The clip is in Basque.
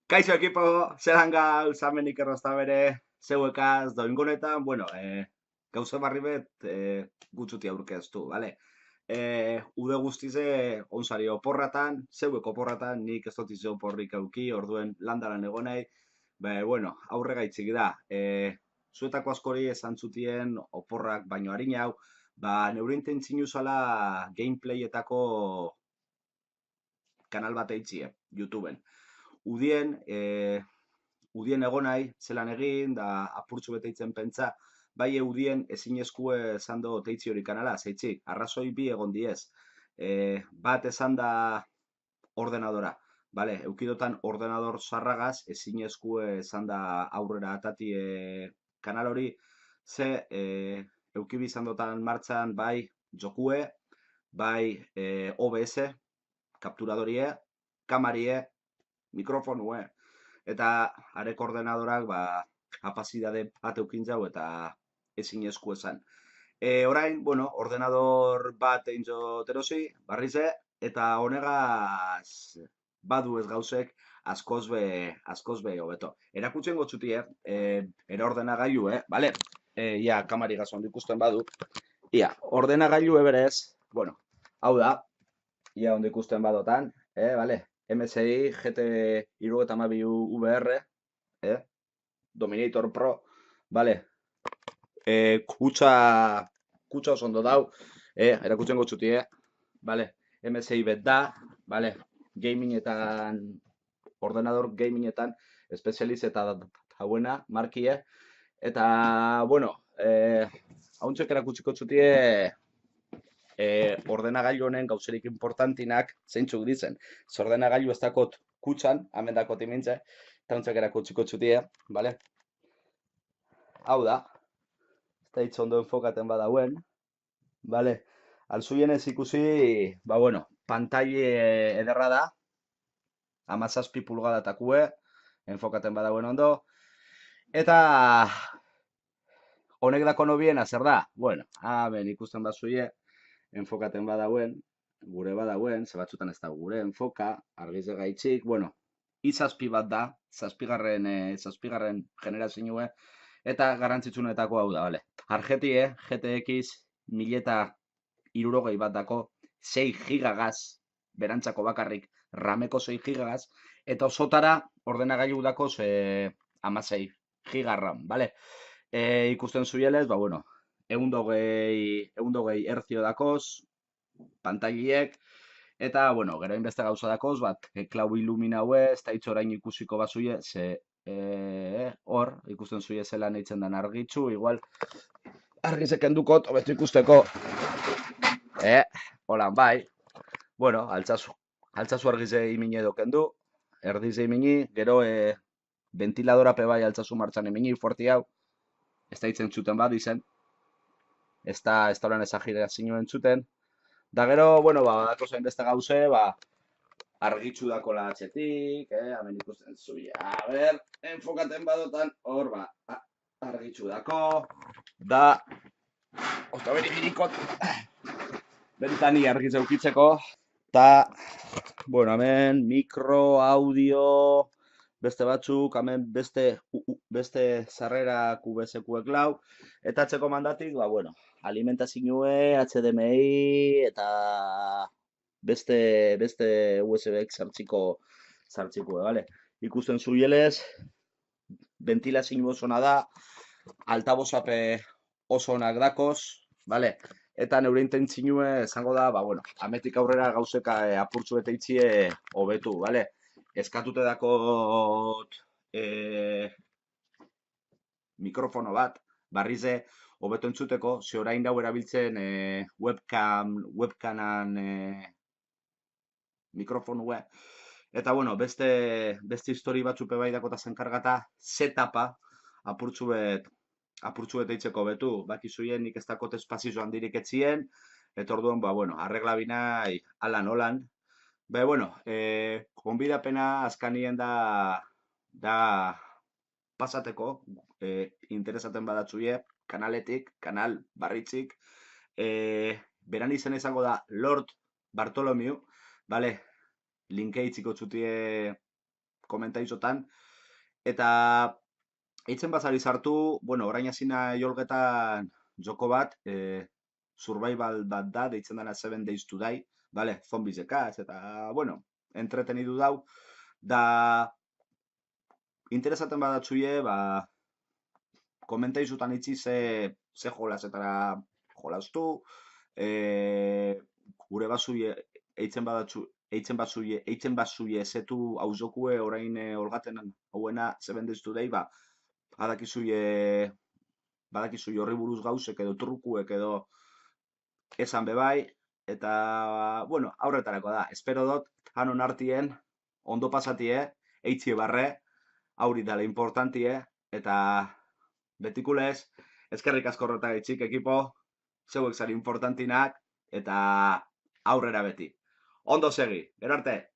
Kaixo ekipo, zelan gauz, amenik errozta bere, zeuekaz, doingonetan, bueno, gauza barri bet, gutxuti aurkeztu, bale? Ude guztize, onsari oporratan, zeuek oporratan, nik ez dut izan oporrik auki, orduen landaran egonei, bueno, aurre gaitzik da. Zuetako askori esan zutien oporrak baino harinau, neure intentzinu zala gameplayetako kanal bat eitzie, YouTubeen. Udien, udien egonai, zelan egin, da apurtxu beteitzen pentsa, bai udien ezinezkue esan do teitzi hori kanala, zeitzi, arrazoi bi egon diez. Bat esan da ordenadora, bale, eukidotan ordenador zarragaz, ezinezkue esan da aurrera atati kanal hori, ze eukibi izan dotan martxan bai jokue, bai OBS, kapturadorie, kamarie, mikrofonue, eta arek ordenadorak apasidade bat eukin jau eta ezin esku esan. Orain, bueno, ordenador bat egin zot erosi, barrize, eta honegaz badu ez gauzek askoz be hobeto. Erakutzen gotzuti, era ordenagailu, bale? Ia, kamari gazon ikusten badu. Ia, ordenagailu eberez, bueno, hau da, ia ondo ikusten badotan, bale? MSI GT 32 VR, eh? Dominator Pro, bale? Kutsa oso ondo dau, erakutzen gotzuti, bale? MSI bet da, bale? Gamingetan, ordenador gamingetan, espezializeta dauena, markie, eta, bueno, hauntzek erakutsiko txutie, ordenagailu honen gauzerik importantinak zeintzuk dizen. Ze ordenagailu ez dakot kutxan, hemen dakot imintze, eta hauntzek erakutsiko txutie, bale? Hau da, ez da hitz ondo enfokaten badauen, bale? Alzuien ez ikusi, bueno, pantaile ederra da, 17 pulgadatakue, enfokaten badauen ondo, eta honek dako nobiena zer da? Bueno, hemen ikusten bazuie, enfokaten badauen, gure badauen, ze batzutan ez da gure enfoka, argiz gaitzik, bueno, izazpi bat da, zazpigarren generazioe, eta garrantzitsunetako hau da, bale. Argetie, GTX 1060 bat dako, 6 gigagaz, berantzako bakarrik, rameko 6 gigagaz, eta osotara ordenagailu dako 16 gigarram, bale? Ikusten zuielez, bueno, eundogei hertzio dakoz, pantailiek, eta, bueno, gero inbeste gauza dakoz, klau iluminaue, ez da hitz orain ikusiko bazuie, ze hor, ikusten zuie zelan eitzen den argitzu, igual, argizeken dukot, hobeto ikusteko, holan bai, bueno, altzazu argize imine doken du, erdize imini, gero ventiladora pe bai altzazu martxan imini, fuerti hau, ez da hitzen txuten bat izen, ez da holan ezagirazioa entzuten, da gero, bueno, dako zain beste gauze, argitzu dako atxetik, hemen ikusten zuia, a ber, enfokaten badotan, hor, argitzu dako, da, osta beri birikot, beritani argitz eukitzeko, eta, bueno, hemen, mikro, audio, beste batzuk, hemen beste sarrera QBSQek lau, eta atzeko mandatik, bueno, alimentazioe, HDMI, eta beste USB-ek sartziko, bale? Ikusten zuielez, ventilazio oso ona da, altabozape oso onak dakoz, bale? Eta neure intentzioe esango da, bueno, ametik aurrera gauzeka apurtzu eta itzie hobetu, bale? Eskatute dakot mikrofono bat, barrize, hobeto entzuteko, ze orain dau erabiltzen webcaman mikrofonue, eta bueno, beste histori batzupe bai dakota zenkargata, setapa apurtzuet eitzeko betu, bakizuien nik ez dakot espazio handirik etzien, eta orduan, bueno, arregla binai alan holan, bueno, konbidapena azkanien da pasateko, interesaten badatzuie, kanaletik, kanal barritzik, beran izen izango da Lord Bartolomeu, bale, linke itziko txutie komentaizotan, eta eitzen bazari sartu, bueno, orain hasina jolgetan joko bat, survival bat da, deitzen dena 7 Days to Die, vale, zombies ekaz, eta, bueno, entretenidu dau, da, interesaten badatzuie, ba, komentaizutan itzi ze jolasetara jolastu, gure bazuie eitzen bazuie zetu auzokue orain olgaten hauena 7 Days to Die, ba, badakizuie horri buruz gauzek edo trukuek edo esan bebai, eta, bueno, aurretarako da. Espero dot, hanon artien, ondo pasatie, eitzie barre, hauri dala importantie, eta betikulez, eskerrik asko horretagaitzik ekipo, zeuek zari importantinak, eta aurrera beti. Ondo segi, erarte!